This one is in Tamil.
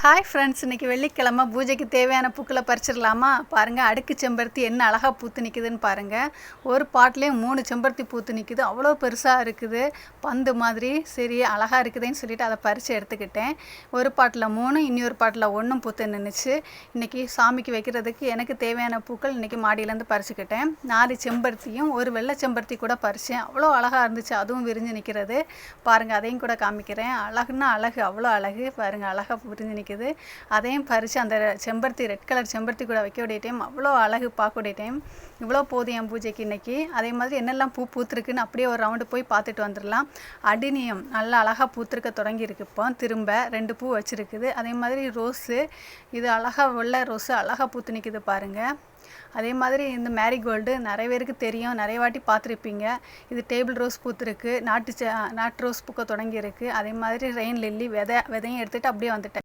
ஹாய் ஃப்ரெண்ட்ஸ், இன்றைக்கி வெள்ளிக்கிழமை பூஜைக்கு தேவையான பூக்களை பறிச்சிடலாமா? பாருங்கள், அடுக்கு செம்பருத்தி என்ன அழகாக பூத்து நிற்குதுன்னு பாருங்கள். ஒரு பாட்லேயும் 3 செம்பருத்தி பூத்து நிற்குது. அவ்வளோ பெருசாக இருக்குது, பந்து மாதிரி. சரி, அழகாக இருக்குதுன்னு சொல்லிவிட்டு அதை பறித்து எடுத்துக்கிட்டேன். ஒரு பாட்டில் 3, இன்னொரு பாட்டில் 1 பூத்து நின்றுச்சு. இன்றைக்கி சாமிக்கு வைக்கிறதுக்கு எனக்கு தேவையான பூக்கள் இன்றைக்கி மாடியிலேருந்து பறிச்சுக்கிட்டேன். 4 செம்பருத்தியும் ஒரு வெள்ளை செம்பருத்தி கூட பறித்தேன். அவ்வளோ அழகாக இருந்துச்சு, அதுவும் விரிஞ்சு நிற்கிறது. பாருங்கள், அதையும் கூட காமிக்கிறேன். அழகுன்னா அழகு, அவ்வளோ அழகு. பாருங்கள், அழகாக விரிஞ்சு நிற்குது. அதையும் பறித்து அந்த செம்பருத்தி, ரெட் கலர் செம்பருத்தி கூட வைக்கக்கூடிய டைம் அவ்வளோ அழகு, பார்க்கக்கூடிய டைம். இவ்வளோ போதும் என் பூஜைக்கு இன்றைக்கி. அதே மாதிரி என்னெல்லாம் பூ பூத்துருக்குன்னு அப்படியே ஒரு ரவுண்டு போய் பார்த்துட்டு வந்துடலாம். அடினியம் நல்லா அழகாக பூத்திருக்க தொடங்கியிருக்கு. இப்போ திரும்ப 2 பூ வச்சுருக்குது. அதே மாதிரி ரோஸு, இது அழகாக வெள்ளை ரோஸு அழகாக பூத்து நிற்குது பாருங்கள். அதே மாதிரி இந்த மேரிகோல்டு நிறைய பேருக்கு தெரியும், நிறைய வாட்டி பார்த்துருப்பீங்க. இது டேபிள் ரோஸ் பூத்துருக்கு, நாட்டு ரோஸ் பூக்க தொடங்கியிருக்கு. அதே மாதிரி ரெயின் லில்லி விதையும் எடுத்துகிட்டு அப்படியே வந்துட்டேன்.